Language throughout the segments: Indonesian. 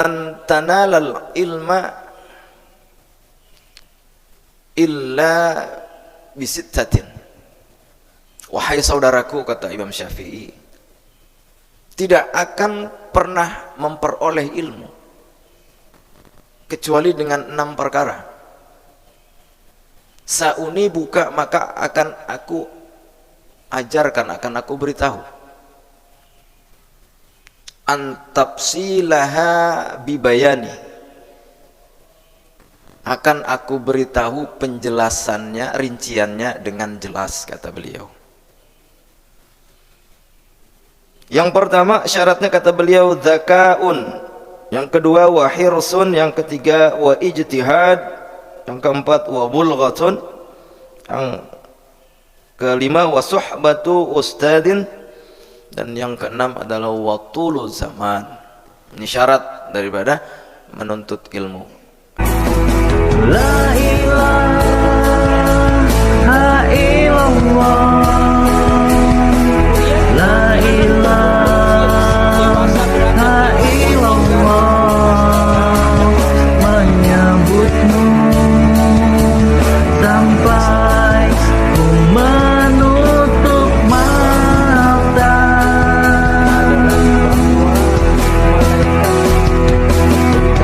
lan tanalal ilma illa bisittatin. Wahai saudaraku, kata Imam Syafi'i, tidak akan pernah memperoleh ilmu kecuali dengan 6 perkara. Sauni buka, maka akan aku ajarkan, akan aku beritahu. Antapsilaha bibayani, akan aku beritahu penjelasannya, rinciannya dengan jelas, kata beliau. Yang pertama syaratnya, kata beliau, dzakaun. Yang kedua wa hirsun. Yang ketiga wa ijtihad. Yang keempat wa bulghatun. Yang kelima wa suhbatu ustadin. Dan yang keenam adalah wa tulu zaman. Ini syarat daripada menuntut ilmu. La ilaha illallah, la ilaha illallah, menyebutmu sampai ku menutup mata.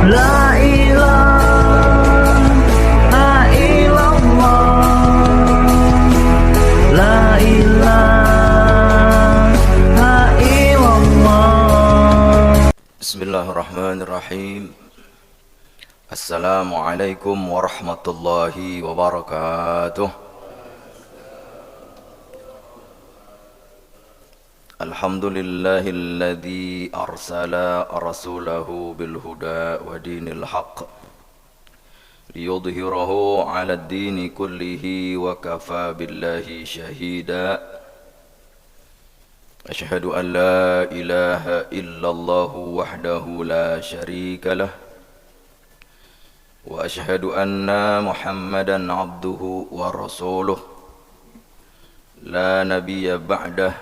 La ilaha illallah, la ilaha illallah. Bismillahirrahmanirrahim. Assalamualaikum warahmatullahi wabarakatuh. Alhamdulillahilladzi arsala rasulahu bilhuda wa dinil haqq liyudhhirahu 'ala ad-dini kullihi wa kafa billahi shahida. Asyhadu an la ilaha illallah wahdahu la syarika lah, wa asyhadu anna Muhammadan abduhu wa rasuluh la nabiyya ba'dah.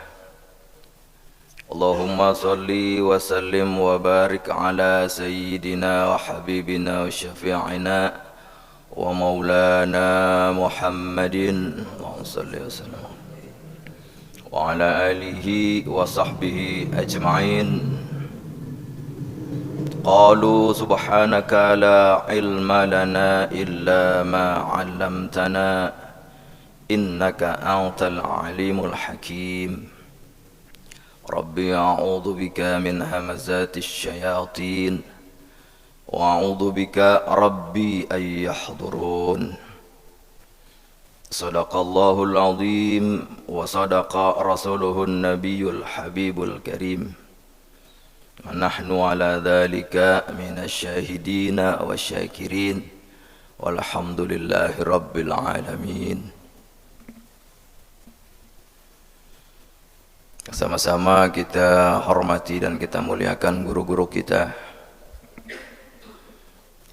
Allahumma salli wa sallim wa barik ala sayyidina wa habibina wa syafi'ina wa maulana Muhammadin wa salli wa sallam wa ala alihi wa sahbihi ajma'in. Qalu subhanaka la ilma lana illa ma 'allamtana innaka antal alimul hakim. Rabbi a'udzu bika min hamazatis syayatin wa a'udzu bika rabbi ay yahdurun. Sadaqallahul azim wa sadaqa rasuluhun nabiyul habibul karim. Wa nahnu ala dhalika minasyahidina wasyakirin walhamdulillahi rabbil alamin. Sama-sama kita hormati dan kita muliakan guru-guru kita.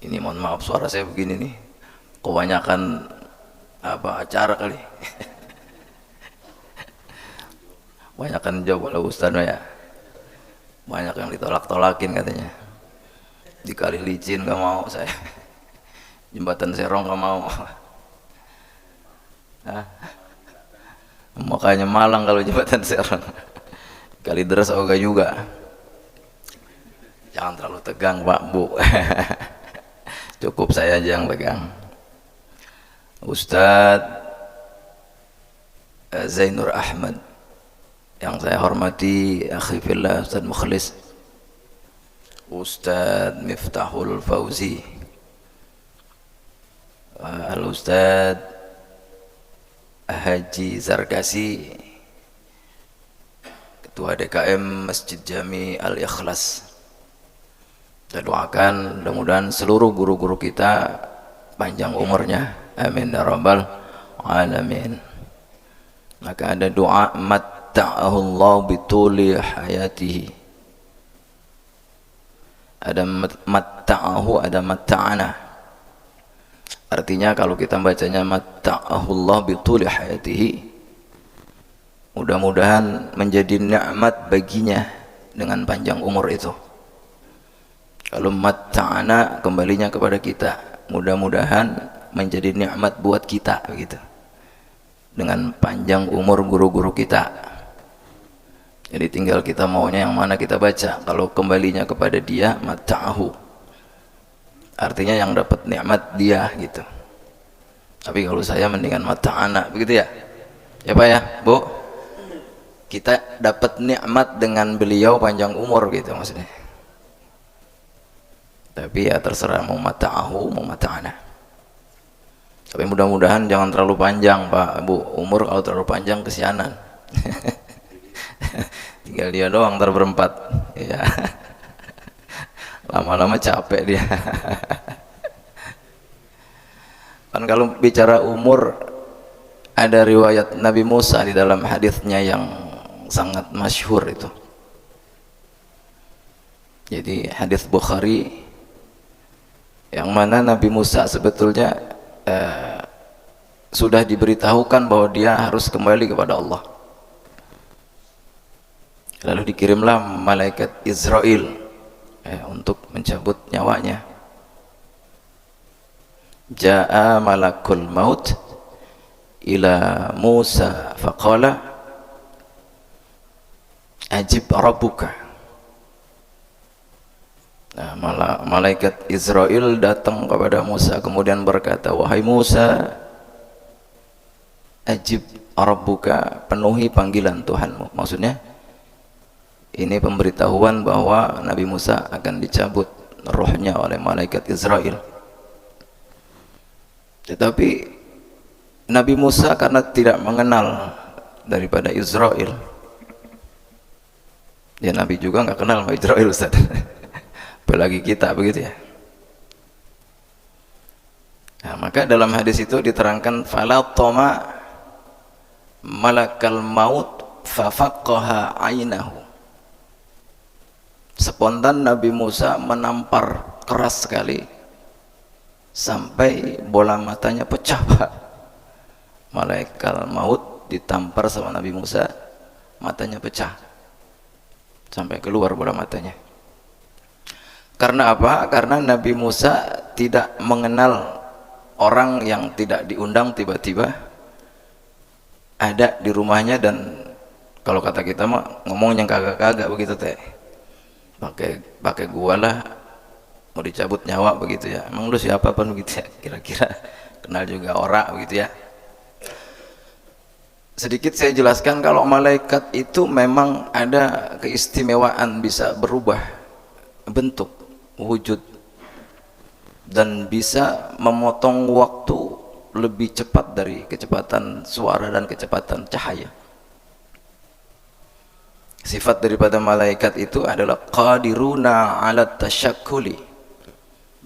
Ini mohon maaf suara saya begini nih, kebanyakan acara kali. Banyakan jawab oleh Ustaz ya. Banyak yang ditolak-tolakin katanya. Di Kali Licin gak mau saya. Jembatan Serong gak mau. Makanya Malang kalau Jembatan Serong. Kalideres oga juga. Jangan terlalu tegang Pak Bu. Cukup saya aja yang pegang. Ustadz Zainur Ahmad yang saya hormati, akhi fillah Ustadz Mukhlis, Ustadz Miftahul Fauzi, Al-Ustadz Haji Zarkasi, Ketua DKM Masjid Jami Al-Ikhlas. Saya doakan mudah-mudahan seluruh guru-guru kita panjang umurnya, amin ya rabbal alamin. Maka ada doa matta'ahullahu bituli hayatihi, ada matta'ahu, ada matta'ana. Artinya kalau kita bacanya matta'ahullahu bituli hayatihi, mudah-mudahan menjadi nikmat baginya dengan panjang umur itu. Kalau matta'ana kembalinya kepada kita, mudah-mudahan menjadi nikmat buat kita begitu, dengan panjang umur guru-guru kita. Jadi tinggal kita maunya yang mana kita baca. Kalau kembalinya kepada dia, matta'ahu, artinya yang dapat nikmat dia gitu. Tapi kalau saya mendingan matta'ana begitu ya. Ya Pak ya, Bu, kita dapat nikmat dengan beliau panjang umur gitu maksudnya. Tapi ya terserah mau matta'ahu mau matta'ana. Tapi mudah-mudahan jangan terlalu panjang Pak, Bu. Umur kalau terlalu panjang kesianan. Tinggal dia doang ntar berempat ya. Lama-lama capek dia. Kan kalau bicara umur, ada riwayat Nabi Musa di dalam hadisnya yang sangat masyhur itu. Jadi hadis Bukhari yang mana Nabi Musa sebetulnya sudah diberitahukan bahwa dia harus kembali kepada Allah. Lalu dikirimlah malaikat Israel untuk mencabut nyawanya. Ja'a malakul maut ila Musa faqala ajib rabbuka. Nah, malaikat Israel datang kepada Musa kemudian berkata, wahai Musa, ajib rabbuka, penuhi panggilan Tuhanmu. Maksudnya ini pemberitahuan bahwa Nabi Musa akan dicabut rohnya oleh malaikat Israel. Tetapi Nabi Musa karena tidak mengenal daripada Israel, ya Nabi juga nggak kenal sama Israel, Ustaz. Apalagi kita begitu ya. Nah, maka dalam hadis itu diterangkan fala tama malakal maut fafaqaha ainahu. Spontan Nabi Musa menampar keras sekali sampai bola matanya pecah Pak. Malaikat maut ditampar sama Nabi Musa, matanya pecah sampai keluar bola matanya. Karena apa? Karena Nabi Musa tidak mengenal orang yang tidak diundang tiba-tiba ada di rumahnya, dan kalau kata kita mah ngomong yang kagak-kagak begitu teh. Pakai gua lah mau dicabut nyawa begitu ya. Emang lu siapa pun begitu ya, kira-kira kenal juga orang begitu ya. Sedikit saya jelaskan, kalau malaikat itu memang ada keistimewaan bisa berubah bentuk, wujud, dan bisa memotong waktu lebih cepat dari kecepatan suara dan kecepatan cahaya. Sifat daripada malaikat itu adalah qadiruna ala tasyakkuli,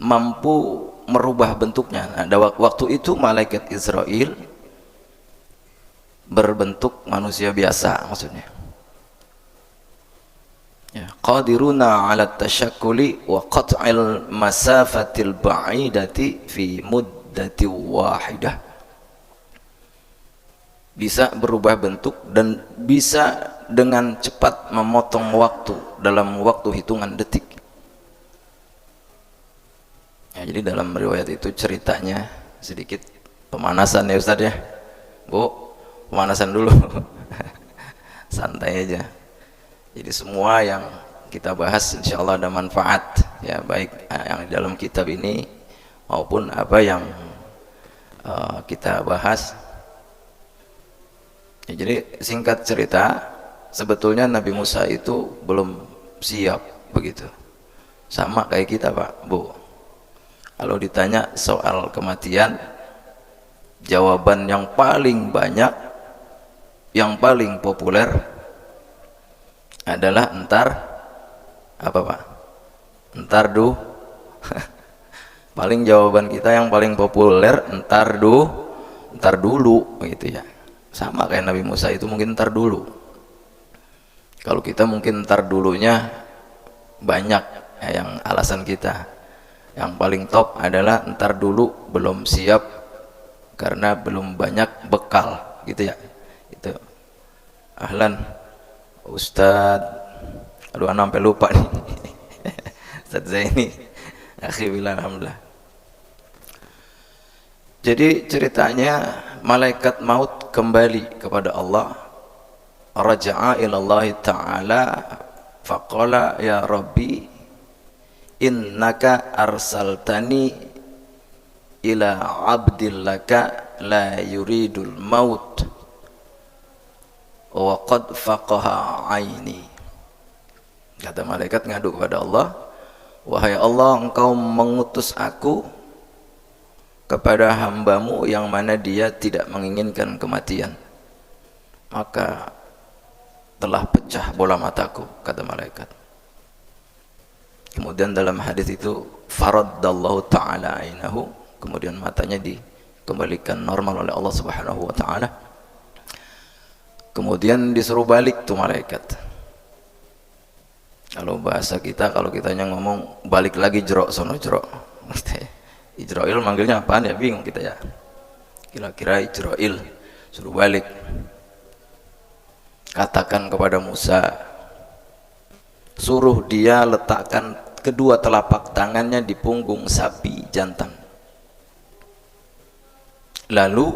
mampu merubah bentuknya. Nah, waktu itu malaikat Israel berbentuk manusia biasa maksudnya. Ya, qadiruna ala tasyakkuli wa qat'il masafatil ba'idati fi muddati wahidah. Bisa berubah bentuk dan bisa dengan cepat memotong waktu dalam waktu hitungan detik. Ya, jadi dalam riwayat itu ceritanya sedikit pemanasan ya Ustaz ya. Bu, pemanasan dulu. Santai aja. Jadi semua yang kita bahas insya Allah ada manfaat ya, baik yang di dalam kitab ini maupun apa yang kita bahas. Ya, jadi singkat cerita, sebetulnya Nabi Musa itu belum siap begitu, sama kayak kita Pak, Bu. Kalau ditanya soal kematian, jawaban yang paling banyak, yang paling populer adalah entar apa Pak? Entar du. Paling jawaban kita yang paling populer entar dulu gitu ya. Sama kayak Nabi Musa itu mungkin entar dulu. Kalau kita mungkin entar dulunya banyak ya, yang alasan kita. Yang paling top adalah entar dulu belum siap karena belum banyak bekal gitu ya. Itu. Ahlan Ustadz, aduh anak sampai lupa nih. Ustaz Zaini. Akhi billah, alhamdulillah. Jadi ceritanya malaikat maut kembali kepada Allah. Raja'a ilallahi ta'ala faqala ya Rabbi innaka arsaltani ila abdillaka la yuridul maut wa qad faqaha aini. Kata malaikat ngadu kepada Allah, wahai Allah, engkau mengutus aku kepada hambamu yang mana dia tidak menginginkan kematian, maka telah pecah bola mataku, kata malaikat. Kemudian dalam hadis itu faraddallahu ta'ala ainahu, kemudian matanya dikembalikan normal oleh Allah Subhanahu wa ta'ala. Kemudian disuruh balik tuh malaikat. Kalau bahasa kita, kalau kitanya ngomong balik lagi jerok sono jerok. Ijrail manggilnya apaan ya, bingung kita ya. Kira-kira Ijrail suruh balik. Katakan kepada Musa, suruh dia letakkan kedua telapak tangannya di punggung sapi jantan. Lalu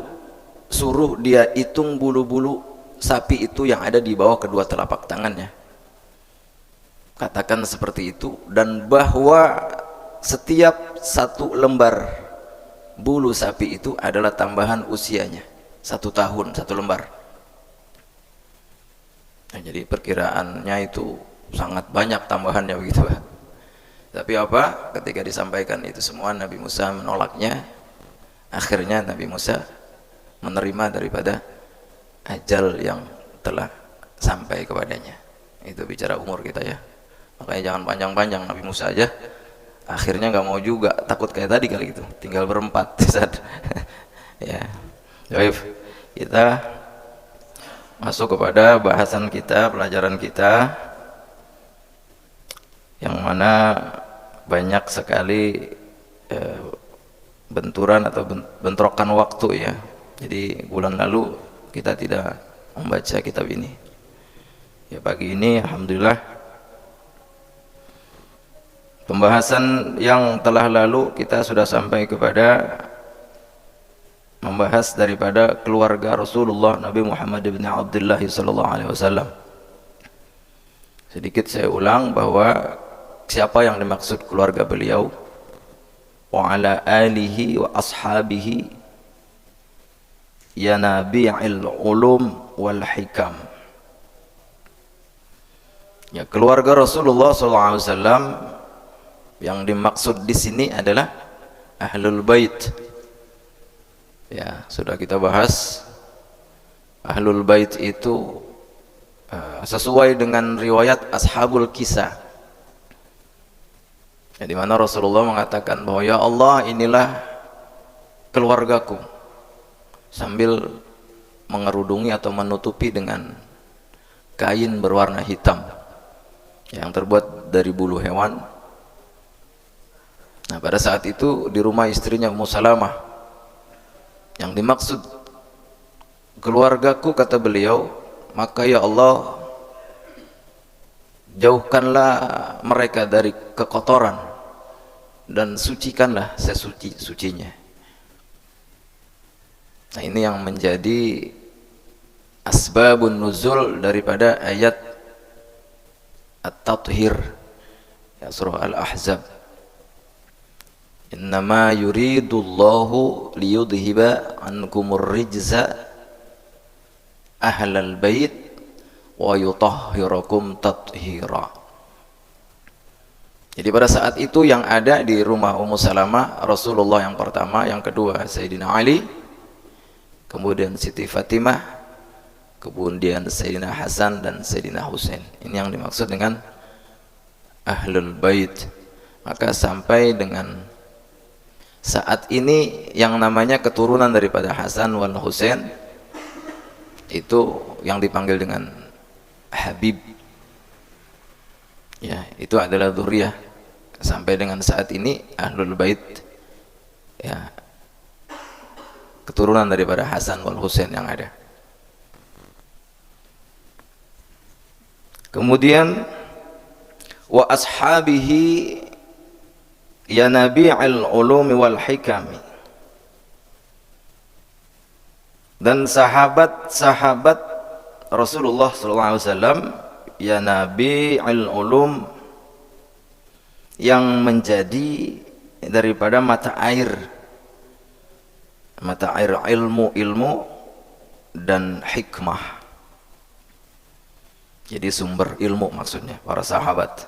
suruh dia hitung bulu-bulu sapi itu yang ada di bawah kedua telapak tangannya. Katakan seperti itu, dan bahwa setiap satu lembar bulu sapi itu adalah tambahan usianya 1 tahun 1 lembar. Nah, jadi perkiraannya itu sangat banyak tambahannya begitu. Tapi apa? Ketika disampaikan itu semua, Nabi Musa menolaknya. Akhirnya Nabi Musa menerima daripada ajal yang telah sampai kepadanya. Itu bicara umur kita ya. Makanya jangan panjang-panjang. Nabi Musa aja akhirnya nggak mau juga, takut kayak tadi kali gitu, tinggal berempat. Ya, baik, kita masuk kepada bahasan kita, pelajaran kita, yang mana banyak sekali benturan atau bentrokan waktu ya. Jadi bulan lalu kita tidak membaca kitab ini. Ya, pagi ini alhamdulillah pembahasan yang telah lalu kita sudah sampai kepada membahas daripada keluarga Rasulullah Nabi Muhammad ibn Abdullah sallallahu alaihi wasallam. Sedikit saya ulang bahwa siapa yang dimaksud keluarga beliau, wa ala alihi wa ashabihi ya nabi'il ulum wal hikam. Ya, keluarga Rasulullah sallallahu alaihi wasallam yang dimaksud di sini adalah Ahlul Bait. Ya, sudah kita bahas Ahlul Bait itu sesuai dengan riwayat Ashabul Kisah. Ya, di mana Rasulullah mengatakan bahwa ya Allah, inilah keluargaku, sambil mengerudungi atau menutupi dengan kain berwarna hitam yang terbuat dari bulu hewan. Nah, pada saat itu di rumah istrinya Ummu Salamah. Yang dimaksud keluargaku, kata beliau, maka ya Allah, jauhkanlah mereka dari kekotoran dan sucikanlah sesuci-sucinya. Nah, ini yang menjadi asbabun nuzul daripada ayat At-Tathhir ya, surah Al-Ahzab. Innama yuridullahu liyudhiba ankumur rijza ahlal bait wa yutahhirakum tathira. Jadi pada saat itu yang ada di rumah Ummu Salamah, Rasulullah yang pertama, yang kedua Sayyidina Ali, kemudian Siti Fatimah, kemudian Sayyidina Hasan dan Sayyidina Husain. Ini yang dimaksud dengan Ahlul Bait. Maka sampai dengan saat ini yang namanya keturunan daripada Hasan wal Husain itu yang dipanggil dengan Habib. Ya, itu adalah dzurriyyah. Sampai dengan saat ini Ahlul Bait ya, keturunan daripada Hasan wal Husain yang ada. Kemudian wa ashabihi ya nabi'il ulumi wal hikami. Dan sahabat-sahabat Rasulullah SAW, ya nabi'il ulum, yang menjadi daripada mata air ilmu dan hikmah. Jadi sumber ilmu maksudnya para sahabat.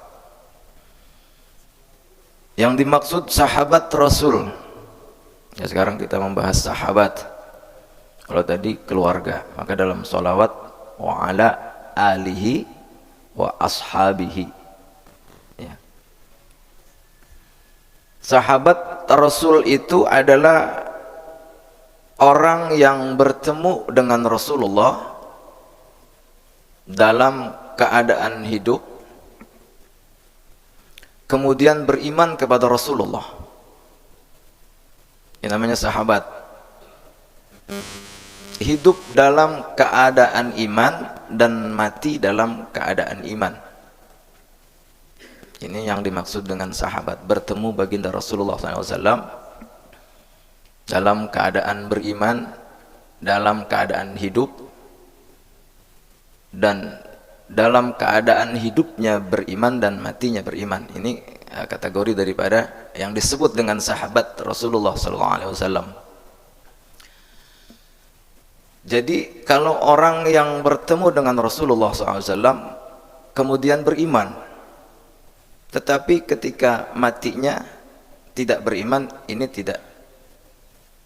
Yang dimaksud sahabat Rasul, ya sekarang kita membahas sahabat. Kalau tadi keluarga, maka dalam sholawat wa ala alihi wa ashabihi, ya. Sahabat Rasul itu adalah orang yang bertemu dengan Rasulullah dalam keadaan hidup, kemudian beriman kepada Rasulullah. Ini namanya sahabat. Hidup dalam keadaan iman dan mati dalam keadaan iman. Ini yang dimaksud dengan sahabat. Bertemu baginda Rasulullah SAW dalam keadaan beriman, dalam keadaan hidup, dan dalam keadaan hidupnya beriman dan matinya beriman. Ini kategori daripada yang disebut dengan sahabat Rasulullah SAW. Jadi kalau orang yang bertemu dengan Rasulullah SAW kemudian beriman, tetapi ketika matinya tidak beriman, ini tidak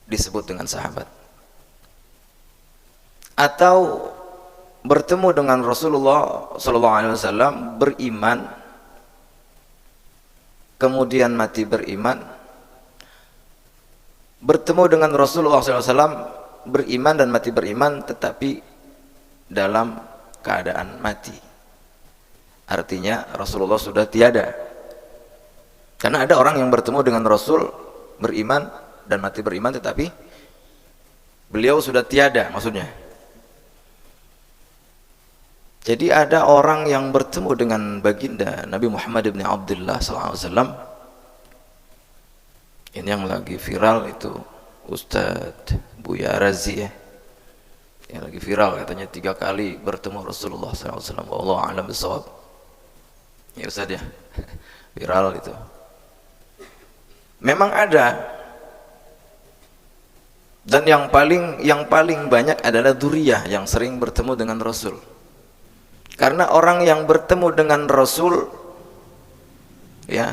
disebut dengan sahabat. Atau bertemu dengan Rasulullah SAW beriman, kemudian mati beriman, bertemu dengan Rasulullah SAW beriman dan mati beriman, tetapi dalam keadaan mati. Artinya Rasulullah sudah tiada. Karena ada orang yang bertemu dengan Rasul beriman dan mati beriman, tetapi beliau sudah tiada, maksudnya. Jadi ada orang yang bertemu dengan baginda Nabi Muhammad ibn Abdullah SAW. Ini yang lagi viral itu Ustadz Buya Razi, ya, yang lagi viral katanya 3 kali bertemu Rasulullah SAW. Wallahu a'lam bishawab. Ya Ustadz, ya, viral itu. Memang ada. Dan yang paling banyak adalah dzurriyyah yang sering bertemu dengan Rasul. Karena orang yang bertemu dengan Rasul, ya,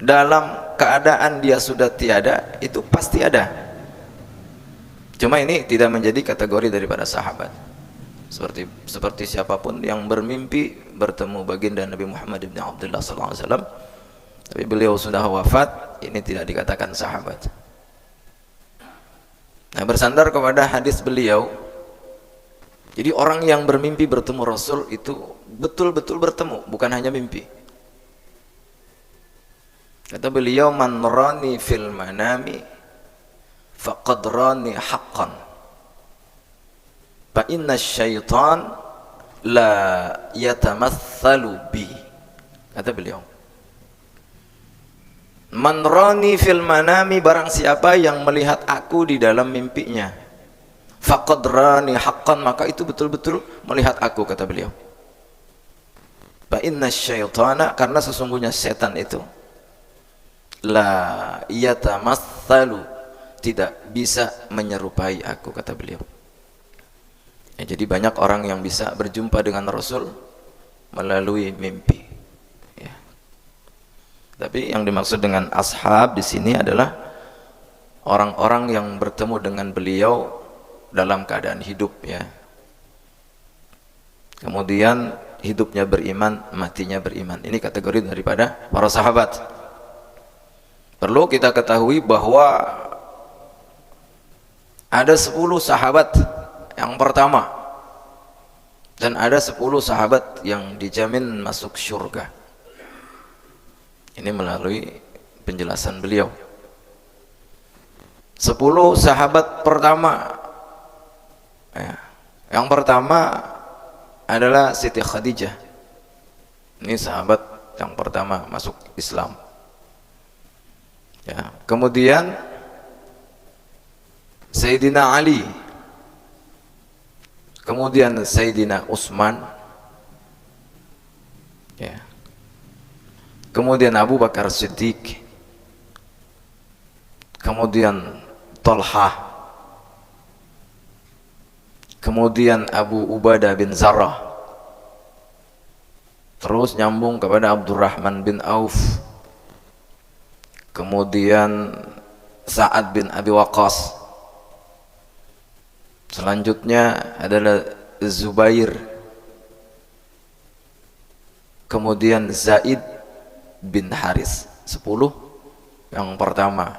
dalam keadaan dia sudah tiada, itu pasti ada. Cuma ini tidak menjadi kategori daripada sahabat. Seperti siapapun yang bermimpi bertemu baginda Nabi Muhammad ibn Abdullah SAW, tapi beliau sudah wafat, ini tidak dikatakan sahabat. Nah, bersandar kepada hadis beliau, jadi orang yang bermimpi bertemu Rasul itu betul-betul bertemu, bukan hanya mimpi. Kata beliau, man rani fil manami faqad rani haqqan, fa inna syaitan la yatamatsalu bi. Kata beliau, man rani fil manami, barang siapa yang melihat aku di dalam mimpinya, faqad rani haqqan, maka itu betul-betul melihat aku, kata beliau. Fa inna syaitana, karena sesungguhnya setan itu la yatamatsalu, tidak bisa menyerupai aku, kata beliau. Ya, jadi banyak orang yang bisa berjumpa dengan Rasul melalui mimpi, ya. Tapi yang dimaksud dengan ashab di sini adalah orang-orang yang bertemu dengan beliau dalam keadaan hidup, ya. Kemudian hidupnya beriman, matinya beriman. Ini kategori daripada para sahabat. Perlu kita ketahui bahwa ada 10 sahabat yang pertama dan ada 10 sahabat yang dijamin masuk surga. Ini melalui penjelasan beliau. 10 sahabat pertama, ya. Yang pertama adalah Siti Khadijah. Ini sahabat yang pertama masuk Islam. Ya, kemudian Sayyidina Ali, kemudian Sayyidina Utsman, ya, kemudian Abu Bakar Siddiq, kemudian Talha, kemudian Abu Ubadah bin Zarrah, terus nyambung kepada Abdurrahman bin Auf, kemudian Sa'ad bin Abi Waqqas, selanjutnya adalah Zubair, kemudian Zaid bin Haris. 10 yang pertama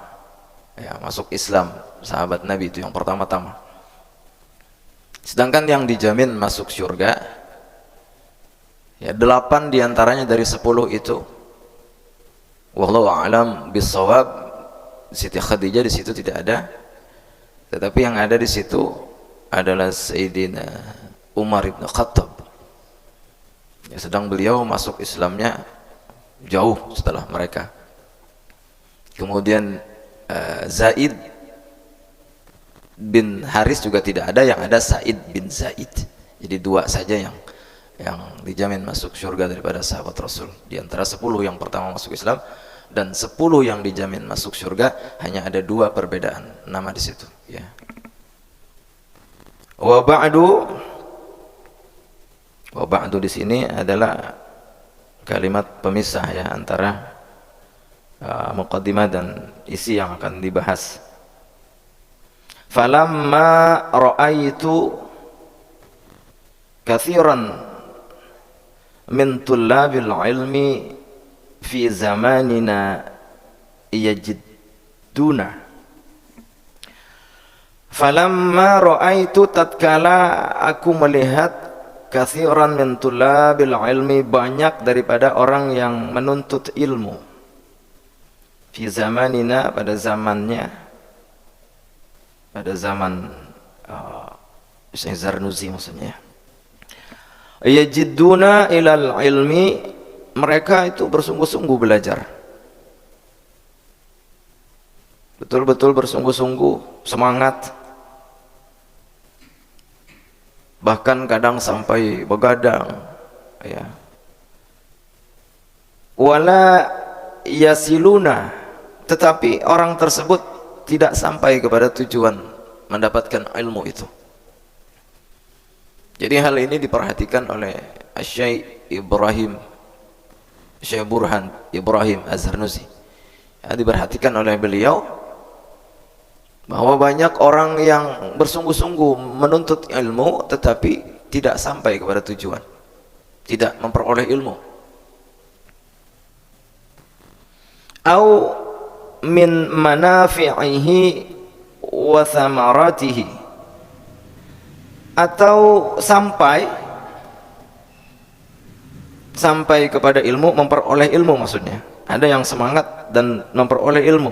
ya masuk Islam, sahabat Nabi itu yang pertama-tama. Sedangkan yang dijamin masuk surga ya 8 diantaranya dari 10 itu wallahu a'lam bissawab. Siti Khadijah di situ tidak ada, tetapi yang ada di situ adalah Sayyidina Umar ibn Khattab ya, sedang beliau masuk Islamnya jauh setelah mereka. Kemudian Zaid bin Haris juga tidak ada, yang ada Said bin Zaid. Jadi 2 saja yang dijamin masuk surga daripada sahabat Rasul. Di antara 10 yang pertama masuk Islam dan 10 yang dijamin masuk surga, hanya ada 2 perbedaan nama di situ ya. Wa ba'du di sini adalah kalimat pemisah ya antara muqaddimah dan isi yang akan dibahas. Falamma ra'aitu katsiran min tullabil ilmi fi zamanina yajidduna. Falamma ra'aitu, tatkala aku melihat, katsiran min tullabil ilmi, banyak daripada orang yang menuntut ilmu, fi zamanina, pada zamannya, pada zaman Syekh Zarnuzi maksudnya, yajidduna ilal ilmi, mereka itu bersungguh-sungguh belajar, betul-betul bersungguh-sungguh, semangat, bahkan kadang sampai begadang ya. Wala yasiluna, tetapi orang tersebut tidak sampai kepada tujuan mendapatkan ilmu itu. Jadi hal ini diperhatikan oleh Syekh Burhan Ibrahim Az-Zarnuzi ya, diperhatikan oleh beliau bahwa banyak orang yang bersungguh-sungguh menuntut ilmu tetapi tidak sampai kepada tujuan, tidak memperoleh ilmu. Au min manafi'ihi wa thamaratihi, atau sampai kepada ilmu, memperoleh ilmu maksudnya. Ada yang semangat dan memperoleh ilmu.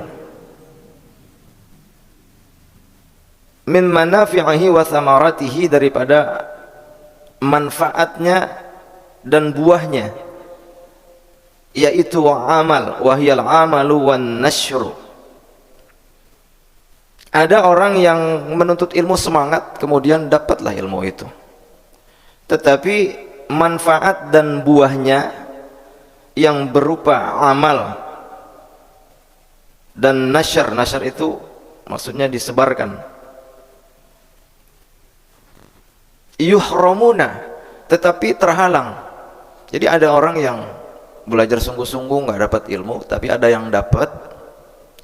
Min manafi'ihi wa thamaratihi, daripada manfaatnya dan buahnya, yaitu amal, wahyal amalu wan nasyru. Ada orang yang menuntut ilmu semangat, kemudian dapatlah ilmu itu, tetapi manfaat dan buahnya yang berupa amal dan nasyr itu maksudnya disebarkan, yuhramuna, tetapi terhalang. Jadi ada orang yang belajar sungguh-sungguh nggak dapat ilmu, tapi ada yang dapat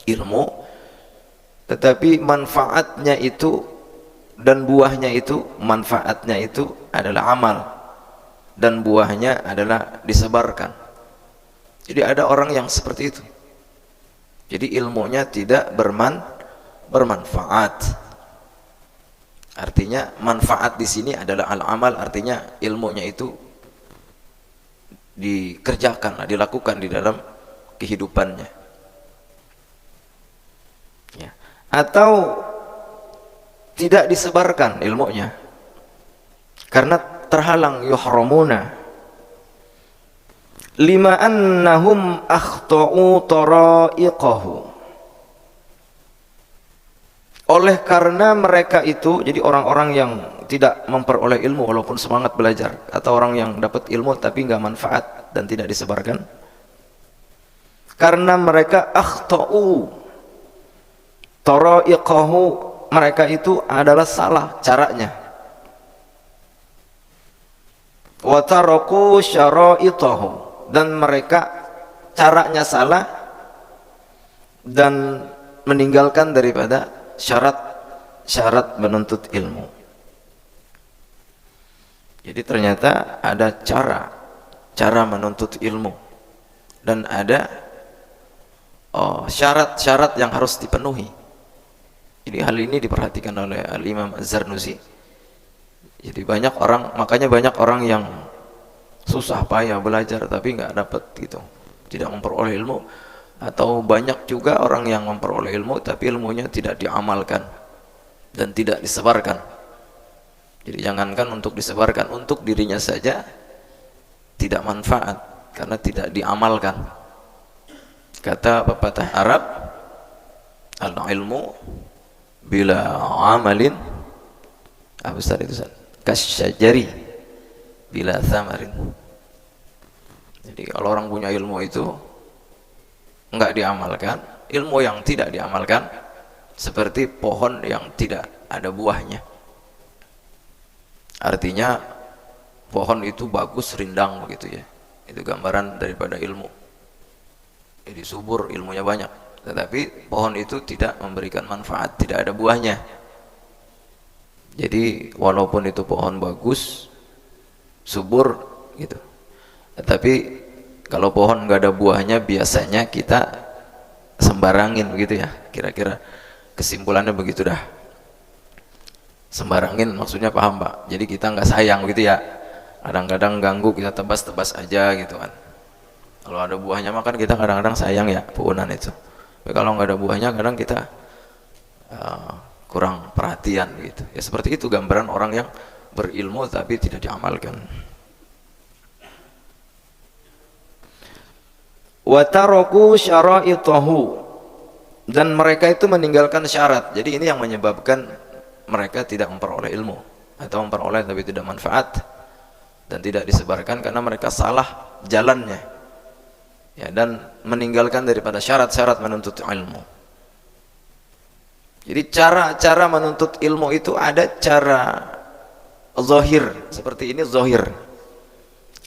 ilmu, tetapi manfaatnya itu dan buahnya itu, manfaatnya itu adalah amal dan buahnya adalah disebarkan. Jadi ada orang yang seperti itu. Jadi ilmunya tidak bermanfaat. Artinya manfaat di sini adalah al-amal, artinya ilmunya itu dikerjakan, dilakukan di dalam kehidupannya ya. Atau tidak disebarkan ilmunya karena terhalang, yuhramuna, lima annahum akhta'u tara'iqahu, Oleh karena mereka itu, jadi orang-orang yang tidak memperoleh ilmu walaupun semangat belajar, atau orang yang dapat ilmu tapi nggak manfaat dan tidak disebarkan, karena mereka akhtau tara'iqahu, mereka itu adalah salah caranya, wa taraku syara'itahu, dan mereka caranya salah dan meninggalkan daripada syarat-syarat menuntut ilmu. Jadi ternyata ada cara menuntut ilmu, dan ada syarat-syarat yang harus dipenuhi. Jadi hal ini diperhatikan oleh Al-Imam Az-Zarnuzi. Jadi makanya banyak orang yang susah payah belajar tapi nggak dapat gitu, tidak memperoleh ilmu. Atau banyak juga orang yang memperoleh ilmu tapi ilmunya tidak diamalkan dan tidak disebarkan. Jadi jangankan untuk disebarkan, untuk dirinya saja tidak manfaat karena tidak diamalkan. Kata pepatah Arab, al-ilmu bila amalin, apa besar itu, kasyajari bila thamarin. Jadi kalau orang punya ilmu itu enggak diamalkan, ilmu yang tidak diamalkan seperti pohon yang tidak ada buahnya. Artinya pohon itu bagus, rindang begitu ya, itu gambaran daripada ilmu. Jadi subur, ilmunya banyak, tetapi pohon itu tidak memberikan manfaat, tidak ada buahnya. Jadi walaupun itu pohon bagus, subur gitu, tetapi kalau pohon nggak ada buahnya, biasanya kita sembarangin begitu ya, kira-kira kesimpulannya begitu dah. Sembarangin maksudnya paham Pak? Jadi kita nggak sayang gitu ya, kadang-kadang ganggu kita tebas-tebas aja gitu kan. Kalau ada buahnya mah kan kita kadang-kadang sayang ya pohonan itu, tapi kalau nggak ada buahnya kadang kita kurang perhatian gitu ya. Seperti itu gambaran orang yang berilmu tapi tidak diamalkan. Wa taraku syara'itahu, dan mereka itu meninggalkan syarat. Jadi ini yang menyebabkan mereka tidak memperoleh ilmu, atau memperoleh tapi tidak manfaat dan tidak disebarkan karena mereka salah jalannya ya, dan meninggalkan daripada syarat-syarat menuntut ilmu. Jadi cara-cara menuntut ilmu itu ada cara zahir, seperti ini zahir,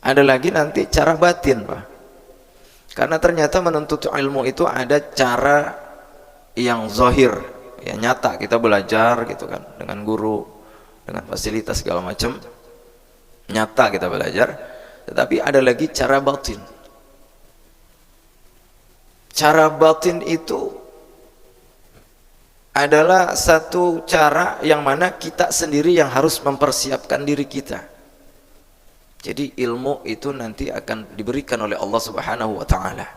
ada lagi nanti cara batin Pak. Karena ternyata menuntut ilmu itu ada cara yang zahir ya, nyata, kita belajar gitu kan dengan guru, dengan fasilitas segala macam, nyata kita belajar. Tetapi ada lagi cara batin. Cara batin itu adalah satu cara yang mana kita sendiri yang harus mempersiapkan diri kita. Jadi ilmu itu nanti akan diberikan oleh Allah Subhanahu wa taala.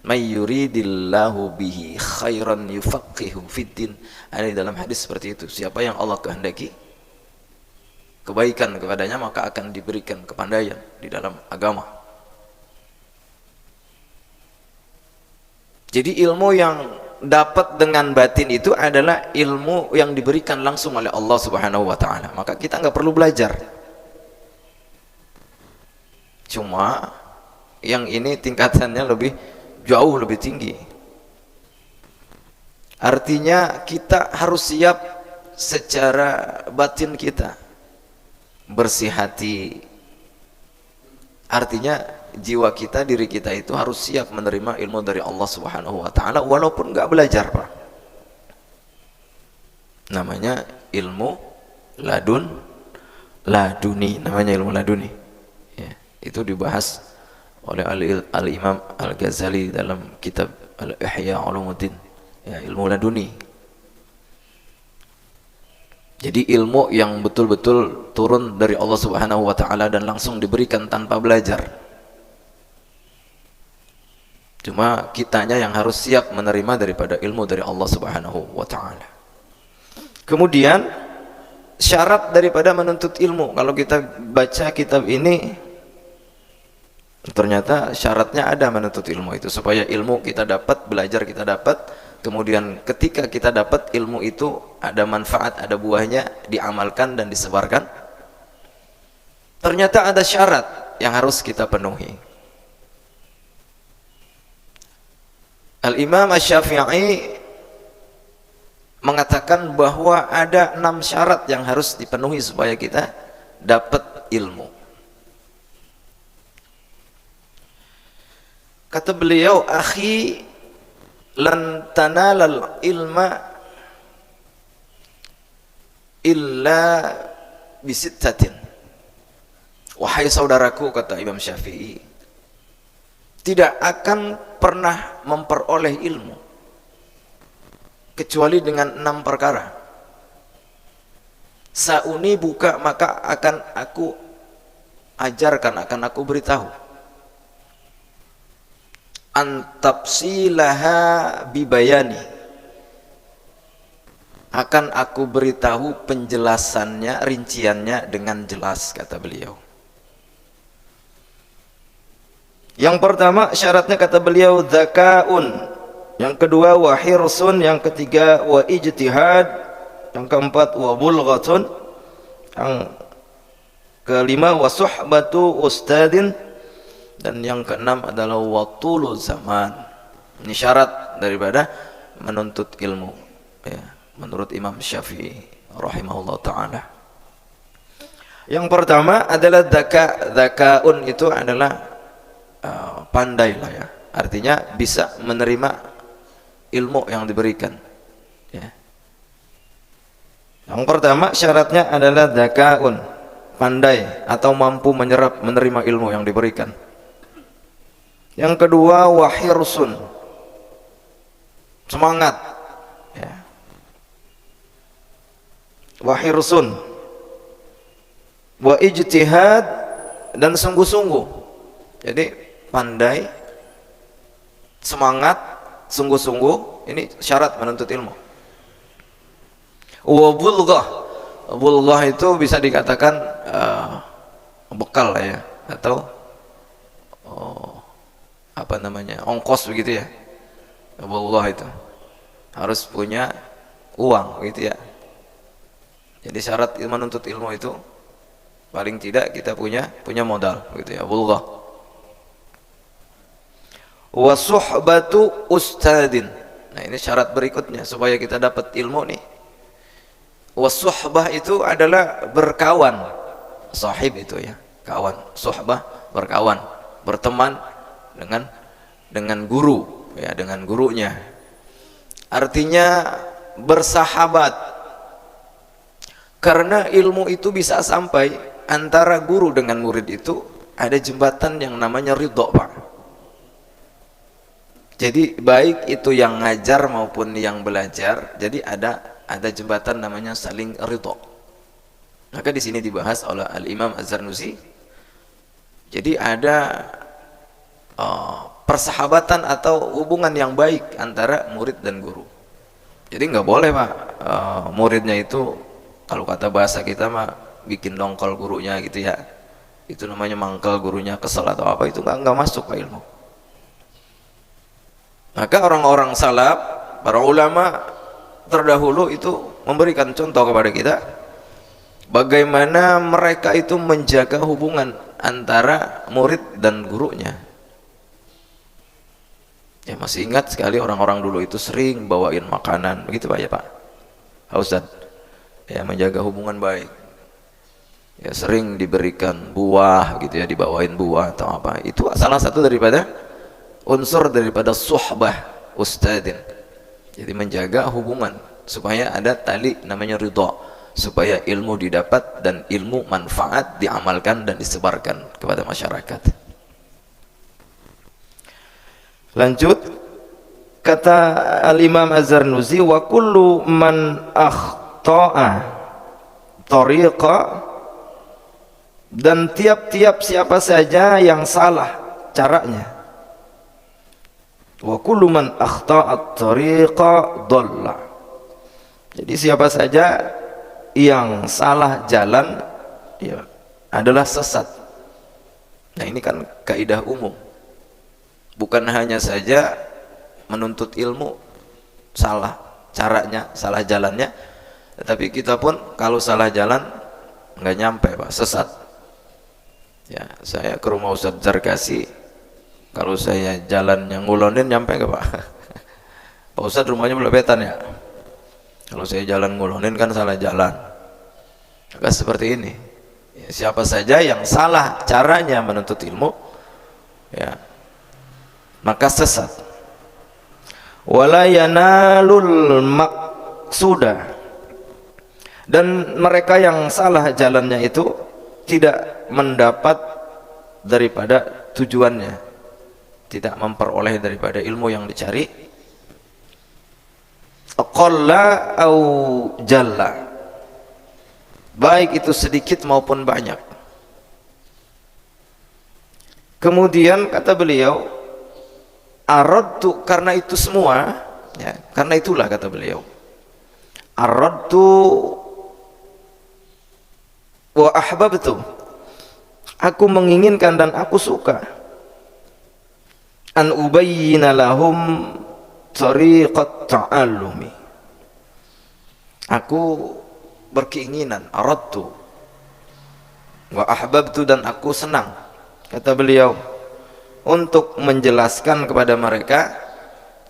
May yuridillahu bihi khairan yufaqihu fiddin. Ada di dalam hadis seperti itu. Siapa yang Allah kehendaki kebaikan kepadanya, maka akan diberikan kepandaian di dalam agama. Jadi ilmu yang dapat dengan batin itu adalah ilmu yang diberikan langsung oleh Allah Subhanahu wa taala. Maka kita nggak perlu belajar. Cuma yang ini tingkatannya jauh lebih tinggi. Artinya kita harus siap secara batin kita, bersih hati. Artinya jiwa kita, diri kita itu harus siap menerima ilmu dari Allah Subhanahu wa taala walaupun nggak belajar Pak. Namanya ilmu laduni, namanya ilmu laduni ya, itu dibahas oleh Al-Imam Al-Ghazali dalam kitab Al-Ihya Ulumuddin ya, ilmu laduni. Jadi ilmu yang betul-betul turun dari Allah Subhanahu wa taala dan langsung diberikan tanpa belajar. Cuma kitanya yang harus siap menerima daripada ilmu dari Allah Subhanahu wa taala. Kemudian syarat daripada menuntut ilmu, kalau kita baca kitab ini ternyata syaratnya ada menuntut ilmu itu, supaya ilmu kita dapat, belajar kita dapat, kemudian ketika kita dapat ilmu itu ada manfaat, ada buahnya, diamalkan dan disebarkan, ternyata ada syarat yang harus kita penuhi. Al-Imam Asy-Syafi'i mengatakan bahwa ada 6 syarat yang harus dipenuhi supaya kita dapat ilmu. Kata beliau, akhi, lan tanalal ilma illa bisittatin. Wahai saudaraku, kata Imam Syafi'i, tidak akan pernah memperoleh ilmu kecuali dengan 6 perkara. Sauni buka, maka akan aku ajarkan, akan aku beritahu. Antapsilaha bibayani, akan aku beritahu penjelasannya, rinciannya dengan jelas, kata beliau. Yang pertama syaratnya, kata beliau, dzakaun. Yang kedua wa hirsun, yang ketiga wa ijtihad, yang keempat wa bulghatun, yang kelima wa suhbatu ustadin, dan yang keenam adalah wa tulu zaman. Ini syarat daripada menuntut ilmu, ya, menurut Imam Syafi'i rahimahullah taala. Yang pertama adalah dzakaun, itu adalah pandai lah, ya, artinya bisa menerima ilmu yang diberikan, ya. Yang pertama syaratnya adalah dzakaun, pandai atau mampu menerima ilmu yang diberikan. Yang kedua wahirsun, semangat, ya. Wahirsun wa ijtihad, dan sungguh-sungguh. Jadi pandai, semangat, sungguh-sungguh, ini syarat menuntut ilmu. Wa bulghah, bulghah itu bisa dikatakan bekal lah, ya, atau apa namanya, ongkos begitu, ya. Bulghah itu harus punya uang gitu, ya. Jadi syarat menuntut ilmu itu paling tidak kita punya modal gitu, ya, bulghah. Wa suhbatu ustadin, nah ini syarat berikutnya supaya kita dapat ilmu nih. Wa suhbah itu adalah berkawan, sahib itu, ya, kawan. Suhbah berkawan, berteman dengan guru, ya, dengan gurunya. Artinya bersahabat, karena ilmu itu bisa sampai antara guru dengan murid itu ada jembatan yang namanya ridho, Pak. Jadi baik itu yang ngajar maupun yang belajar, jadi ada jembatan namanya saling ridho. Maka di sini dibahas oleh Al-Imam Az-Zarnusi. Jadi ada persahabatan atau hubungan yang baik antara murid dan guru. Jadi nggak boleh, Pak, muridnya itu, kalau kata bahasa kita mah, bikin dongkol gurunya gitu, ya. Itu namanya mangkal gurunya, kesel atau apa, itu nggak masuk, Pak, ilmu. Maka orang-orang salaf, para ulama terdahulu itu memberikan contoh kepada kita bagaimana mereka itu menjaga hubungan antara murid dan gurunya. Ya, masih ingat sekali orang-orang dulu itu sering bawain makanan begitu, Pak, ya, Pak Ustaz, ya, menjaga hubungan baik, ya, sering diberikan buah gitu, ya, dibawain buah atau apa. Itu salah satu daripada unsur daripada suhbah ustadin. Jadi menjaga hubungan supaya ada tali namanya ridha, supaya ilmu didapat dan ilmu manfaat diamalkan dan disebarkan kepada masyarakat. Lanjut, kata Al-Imam Az-Zarnusi, wa kullu man akhta'a tariqa, dan tiap-tiap siapa saja yang salah caranya. Wa kullu man akhta'a tariqa dhalla. Jadi siapa saja yang salah jalan, ya, adalah sesat. Nah, ini kan kaidah umum. Bukan hanya saja menuntut ilmu, salah caranya, salah jalannya. Tetapi kita pun kalau salah jalan nggak nyampe Pak, sesat. Ya, saya ke rumah Ustadz Zarkasi, kalau saya jalan yang ngulonin nyampe nggak Pak? Pak Ustadz rumahnya Belebetan ya. Kalau saya jalan ngulonin kan salah jalan. Maka seperti ini. Ya, siapa saja yang salah caranya menuntut ilmu, ya, maka sesat. Wala yanalul maqsuda, dan mereka yang salah jalannya itu tidak mendapat daripada tujuannya, tidak memperoleh daripada ilmu yang dicari. Aqalla au jalla, baik itu sedikit maupun banyak. Kemudian kata beliau, aradtu, karena itu semua, ya, karena itulah kata beliau, aradtu wa ahbabtu, aku menginginkan dan aku suka, an ubayyina lahum tariqat ta'allumi, aku berkeinginan, aradtu wa ahbabtu, dan aku senang, kata beliau, untuk menjelaskan kepada mereka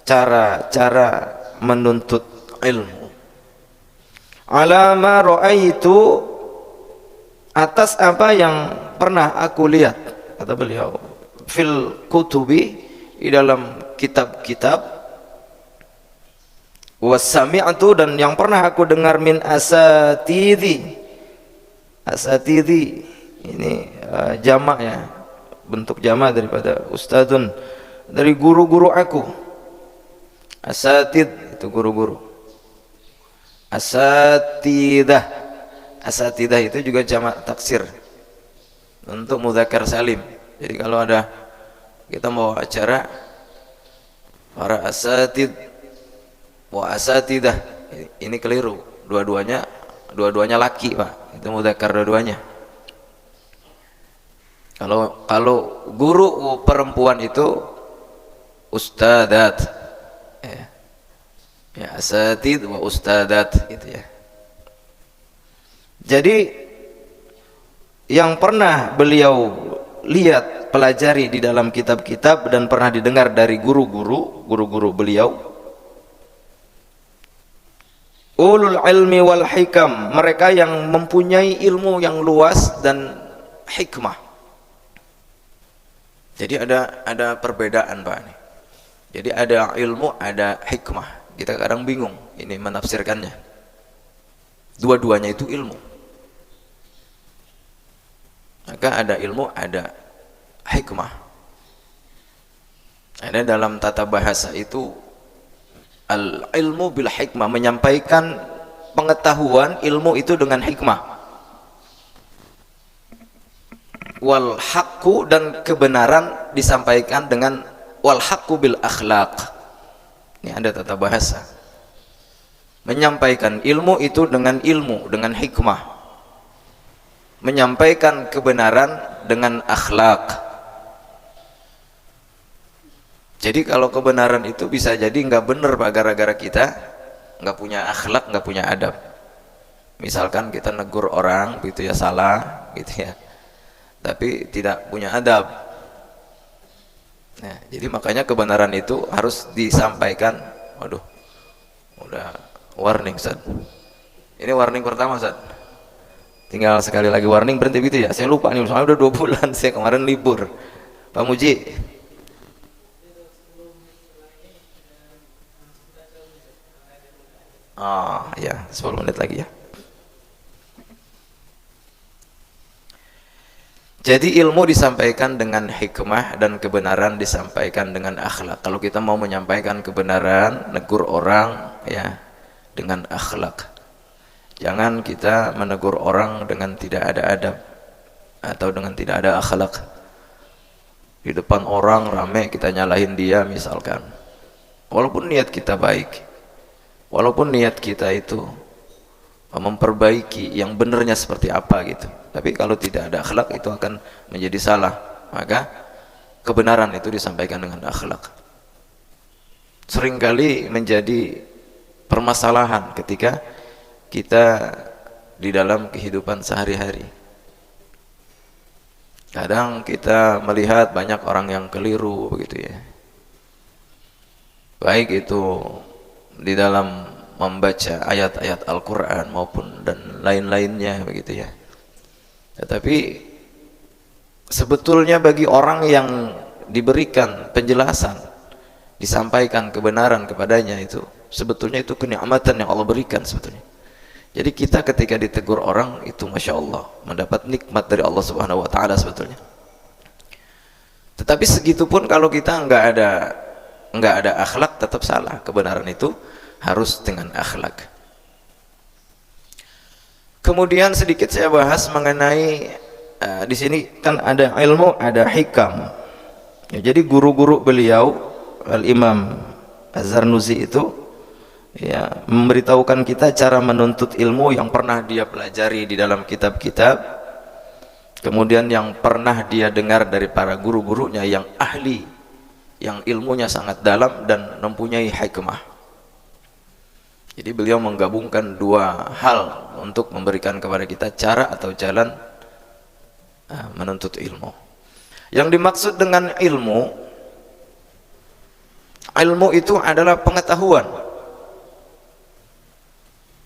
cara-cara menuntut ilmu. Ala ma ra'aitu, atas apa yang pernah aku lihat, kata beliau, fil kutubi, di dalam kitab-kitab, wasami'tu, dan yang pernah aku dengar, min asatidhi. Asatidhi ini jamak ya, bentuk jamak daripada ustadun, dari guru-guru aku. Asatid itu guru-guru. Asatidah, asatidah itu juga jamak taksir untuk mudzakkar salim. Jadi kalau ada kita mau acara para asatid wa asatidah, ini keliru, dua-duanya laki Pak, itu mudzakkar dua-duanya. Kalau guru perempuan itu ustadat, ya asatid wa ustadat gitu ya. Jadi yang pernah beliau lihat, pelajari di dalam kitab-kitab, dan pernah didengar dari guru-guru beliau, ulul ilmi wal hikam, mereka yang mempunyai ilmu yang luas dan hikmah. Jadi ada perbedaan Pak nih. Jadi ada ilmu, ada hikmah. Kita kadang bingung ini menafsirkannya. Dua-duanya itu ilmu. Maka ada ilmu, ada hikmah. Ada dalam tata bahasa itu al ilmu bil hikmah, menyampaikan pengetahuan ilmu itu dengan hikmah. Wal haqqu, dan kebenaran disampaikan dengan wal haqqu bil akhlaq. Ini ada tata bahasa. Menyampaikan ilmu itu dengan ilmu, dengan hikmah. Menyampaikan kebenaran dengan akhlak. Jadi kalau kebenaran itu bisa jadi nggak benar Pak, gara-gara kita nggak punya akhlak, nggak punya adab. Misalkan kita negur orang gitu ya, salah gitu ya, tapi tidak punya adab. Nah, jadi makanya kebenaran itu harus disampaikan. Waduh, udah warning Ustaz. Ini warning pertama Ustaz. Tinggal sekali lagi warning, berhenti gitu ya. Saya lupa nih, soalnya udah 2 bulan saya kemarin libur. Pak Muji. Ya, 10 menit lagi ya. Jadi ilmu disampaikan dengan hikmah, dan kebenaran disampaikan dengan akhlak. Kalau kita mau menyampaikan kebenaran, negur orang ya dengan akhlak. Jangan kita menegur orang dengan tidak ada adab atau dengan tidak ada akhlak. Di depan orang rame kita nyalahin dia misalkan. Walaupun niat kita baik, walaupun niat kita itu memperbaiki yang benarnya seperti apa gitu, tapi kalau tidak ada akhlak itu akan menjadi salah. Maka kebenaran itu disampaikan dengan akhlak. Seringkali menjadi permasalahan ketika kita di dalam kehidupan sehari-hari. Kadang kita melihat banyak orang yang keliru begitu ya, baik itu di dalam membaca ayat-ayat Al-Quran maupun dan lain-lainnya begitu ya. Tetapi sebetulnya bagi orang yang diberikan penjelasan, disampaikan kebenaran kepadanya, itu sebetulnya itu kenikmatan yang Allah berikan sebetulnya. Jadi kita ketika ditegur orang itu Masya Allah mendapat nikmat dari Allah Subhanahu Wa Taala sebetulnya. Tetapi segitupun kalau kita nggak ada akhlak tetap salah. Kebenaran itu harus dengan akhlak. Kemudian sedikit saya bahas mengenai di sini kan ada ilmu, ada hikam. Ya, jadi guru-guru beliau Al-Imam Az-Zarnuzi itu ya memberitahukan kita cara menuntut ilmu yang pernah dia pelajari di dalam kitab-kitab, kemudian yang pernah dia dengar dari para guru-gurunya yang ahli, yang ilmunya sangat dalam dan mempunyai hikmah. Jadi beliau menggabungkan dua hal untuk memberikan kepada kita cara atau jalan menuntut ilmu. Yang dimaksud dengan ilmu itu adalah pengetahuan.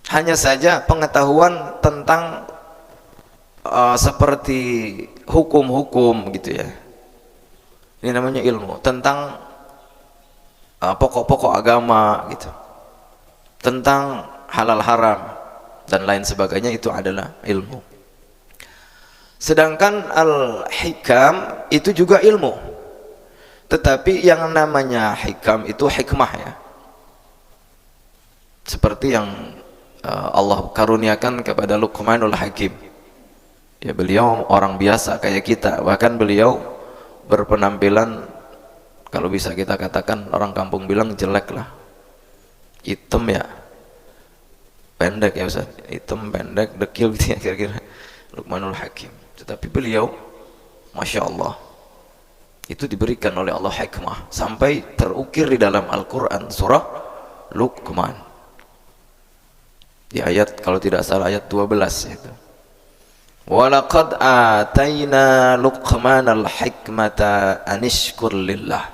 Hanya saja pengetahuan tentang seperti hukum-hukum gitu ya. Ini namanya ilmu, tentang pokok-pokok agama gitu, tentang halal haram dan lain sebagainya, itu adalah ilmu. Sedangkan al-hikam itu juga ilmu, tetapi yang namanya hikam itu hikmah ya, seperti yang Allah karuniakan kepada Luqmanul Hakim. Ya, beliau orang biasa kayak kita, bahkan beliau berpenampilan kalau bisa kita katakan orang kampung bilang jelek lah, hitam ya, pendek ya Ustaz, hitam pendek dekil gitu ya kira-kira Luqmanul Hakim. Tetapi beliau Masya Allah itu diberikan oleh Allah hikmah sampai terukir di dalam Al-Quran surah Luqman di ayat kalau tidak salah ayat 12 itu. Walaqad atayna Luqmanal hikmata anishkur lillah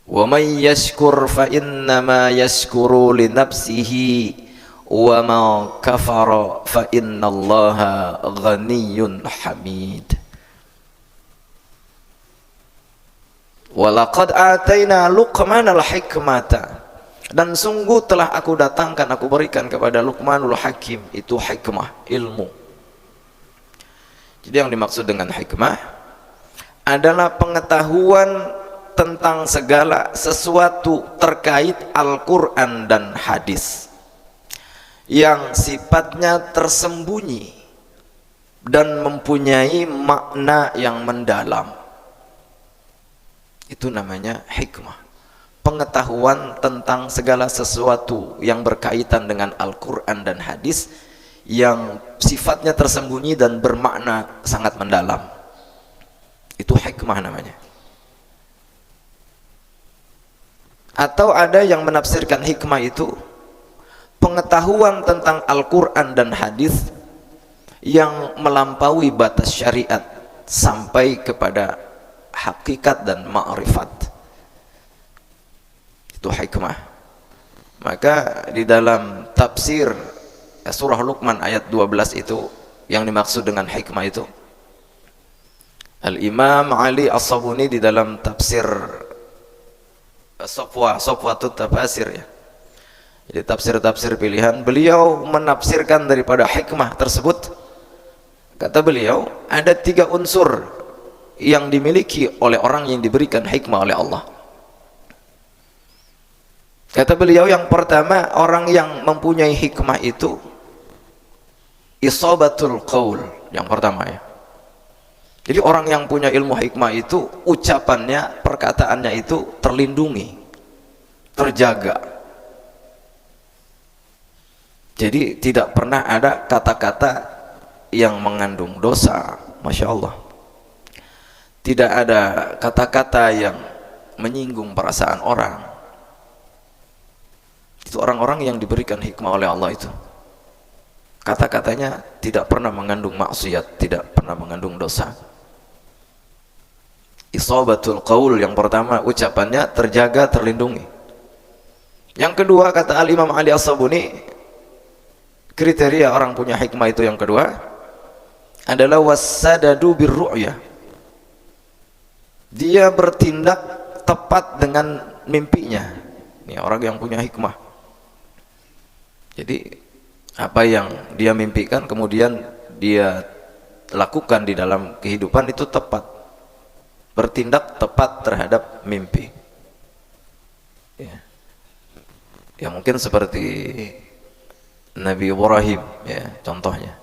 wa may yashkur fa innama yashkuru li nafsihi wa ma kafara fa innallaha ghaniyyun hamid. Walaqad atayna Luqmanal hikmata, dan sungguh telah aku datangkan, aku berikan kepada Luqmanul Hakim itu hikmah, ilmu. Jadi yang dimaksud dengan hikmah adalah pengetahuan tentang segala sesuatu terkait Al-Quran dan hadis yang sifatnya tersembunyi dan mempunyai makna yang mendalam. Itu namanya hikmah. Pengetahuan tentang segala sesuatu yang berkaitan dengan Al-Quran dan hadis yang sifatnya tersembunyi dan bermakna sangat mendalam. Itu hikmah namanya. Atau ada yang menafsirkan hikmah itu pengetahuan tentang Al-Quran dan hadis yang melampaui batas syariat sampai kepada hakikat dan ma'rifat. Itu hikmah. Maka di dalam tafsir surah Luqman ayat 12 itu yang dimaksud dengan hikmah itu Al-Imam Ali As-Sabuni di dalam tafsir Safwatut Tafasir ya. Jadi tafsir-tafsir pilihan, beliau menafsirkan daripada hikmah tersebut. Kata beliau ada 3 unsur yang dimiliki oleh orang yang diberikan hikmah oleh Allah. Kata beliau yang pertama, orang yang mempunyai hikmah itu isabatul qaul, yang pertama ya. Jadi orang yang punya ilmu hikmah itu ucapannya, perkataannya itu terlindungi, terjaga. Jadi tidak pernah ada kata-kata yang mengandung dosa, Masya Allah. Tidak ada kata-kata yang menyinggung perasaan orang. Itu orang-orang yang diberikan hikmah oleh Allah itu. Kata-katanya tidak pernah mengandung maksiat, tidak pernah mengandung dosa. Isabatul qaul, yang pertama ucapannya terjaga, terlindungi. Yang kedua, kata Al-Imam Ali As-Sabuni, kriteria orang punya hikmah itu yang kedua adalah wassadadu birru'ya. Dia bertindak tepat dengan mimpinya. Ini orang yang punya hikmah. Jadi apa yang dia mimpikan kemudian dia lakukan di dalam kehidupan itu tepat, bertindak tepat terhadap mimpi. Ya mungkin seperti Nabi Ibrahim, ya contohnya.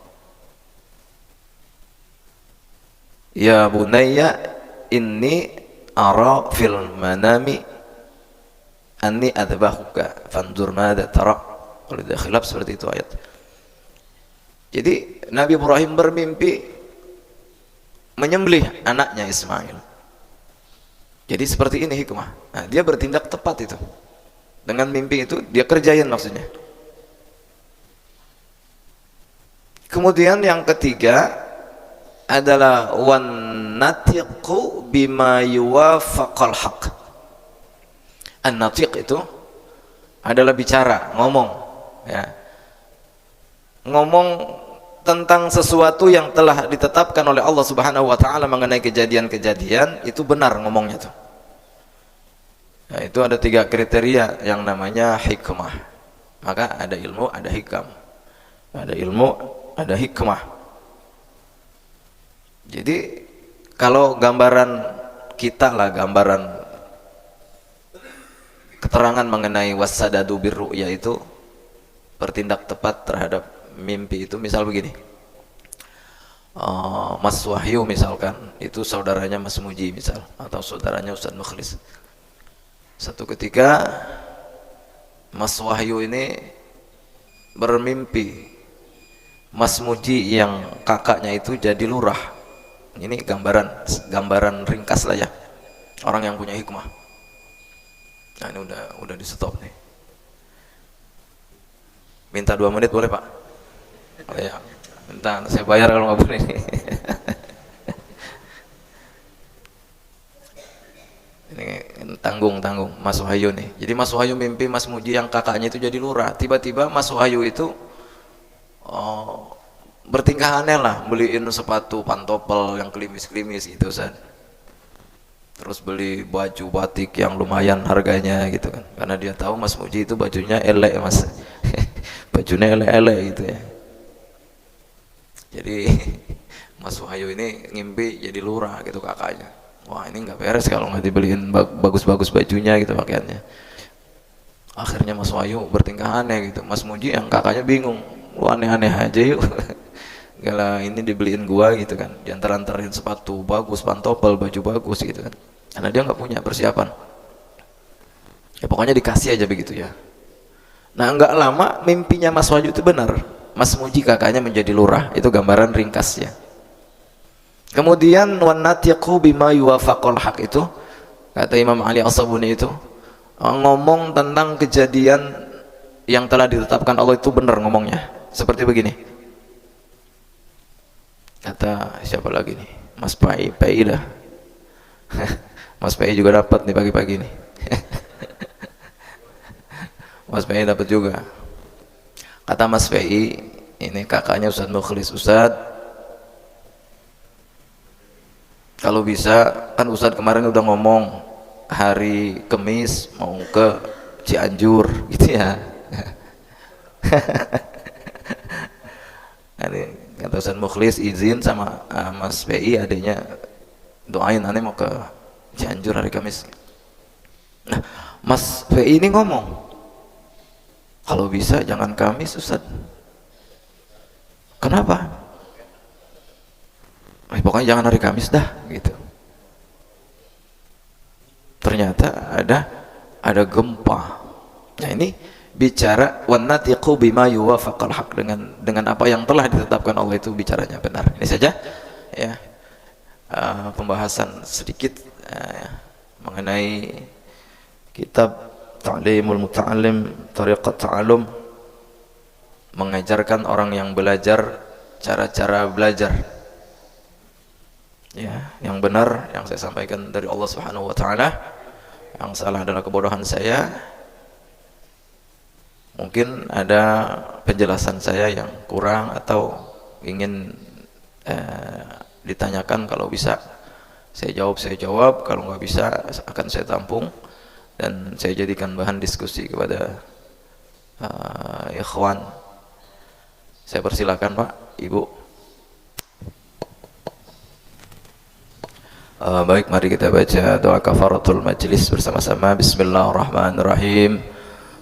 Ya bunayya inni ara fil manami anni adbahuka fanzur madza tara. Kalau tidak khilaf seperti itu ayat. Jadi Nabi Ibrahim bermimpi menyembelih anaknya Ismail. Jadi seperti ini hikmah. Nah, dia bertindak tepat itu. Dengan mimpi itu dia kerjain maksudnya. Kemudian yang ketiga adalah wan natiqu bima yuwafaqal haq. An-natiq itu adalah bicara, ngomong, ya. Ngomong tentang sesuatu yang telah ditetapkan oleh Allah Subhanahu wa taala mengenai kejadian-kejadian, itu benar ngomongnya tuh. Nah, itu ada 3 kriteria yang namanya hikmah. Maka ada ilmu, ada hikam. Ada ilmu, ada hikmah. Jadi kalau gambaran kita lah, gambaran keterangan mengenai wassadadu birru'ya itu bertindak tepat terhadap mimpi itu, misal begini. Mas Wahyu misalkan, itu saudaranya Mas Muji misal, atau saudaranya Ustadz Mukhlis. Satu ketika Mas Wahyu ini bermimpi Mas Muji yang kakaknya itu jadi lurah. Ini gambaran ringkas lah ya, orang yang punya hikmah. Nah ini udah di stop nih. Minta 2 menit boleh Pak? Oh ya, minta, saya bayar kalau nggak boleh nih. Ini tanggung Mas Wahyu nih. Jadi Mas Wahyu mimpi Mas Muji yang kakaknya itu jadi lurah. Tiba-tiba Mas Wahyu itu bertingkah aneh lah, beliin sepatu pantopel yang klimis-klimis gitu Ustaz. Terus beli baju batik yang lumayan harganya gitu kan, karena dia tahu Mas Muji itu bajunya elek Mas. Bajunya elek-elek gitu ya. Jadi Mas Wahyu ini ngimpi jadi lurah gitu kakaknya. Wah ini nggak beres kalau nggak dibeliin bagus-bagus bajunya gitu pakaiannya. Akhirnya Mas Wahyu bertingkah aneh gitu. Mas Muji yang kakaknya bingung, lu aneh-aneh aja yuk. Gala ini dibeliin gua gitu kan, diantar-antarin sepatu bagus, pantopel, baju bagus gitu kan, karena dia nggak punya persiapan. Ya pokoknya dikasih aja begitu ya. Nah nggak lama mimpinya Mas Wahyu itu benar, Mas Muji kakaknya menjadi lurah. Itu gambaran ringkasnya. Kemudian wan natiqu bima yuwafaqal haq, itu kata Imam Ali As-Sabuni itu ngomong tentang kejadian yang telah ditetapkan Allah itu benar ngomongnya. Seperti begini, kata siapa lagi nih, Mas Pai dah. Mas Pai juga dapat nih pagi-pagi nih. Mas Pai dapat juga. Kata Mas Pai, ini kakaknya Ustadz Mukhlis, Ustadz, kalau bisa kan Ustadz kemarin udah ngomong hari Kamis mau ke Cianjur gitu ya. Kata Ustadz Mukhlis izin sama Mas PI, adanya doain aneh mau ke Cianjur hari Kamis. Nah Mas PI ini ngomong, kalau bisa jangan Kamis Ustadz. Kenapa? Pokoknya jangan hari Kamis dah gitu. Ternyata ada gempa. Nah ini bicara wan natiqu bima yuwafaqal haq, dengan apa yang telah ditetapkan Allah itu bicaranya benar. Ini saja ya pembahasan sedikit mengenai kitab ta'limul muta'allim tariqat ta'allum, mengajarkan orang yang belajar cara-cara belajar. Ya, yang benar yang saya sampaikan dari Allah Subhanahu wa taala, yang salah adalah kebodohan saya. Mungkin ada penjelasan saya yang kurang atau ingin ditanyakan, kalau bisa saya jawab, kalau nggak bisa akan saya tampung dan saya jadikan bahan diskusi kepada ikhwan. Saya persilakan Pak, Ibu. Baik, mari kita baca doa kafaratul majlis bersama-sama. Bismillahirrahmanirrahim.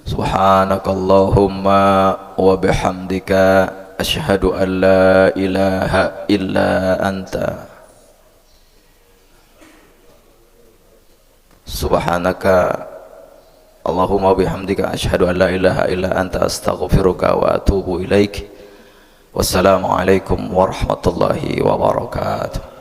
Subhanakallahumma wa bihamdika asyhadu an la ilaha illa anta. Subhanaka Allahumma bihamdika asyhadu an la ilaha illa anta astaghfiruka wa atubu ilaik. Wassalamualaikum warahmatullahi wabarakatuh.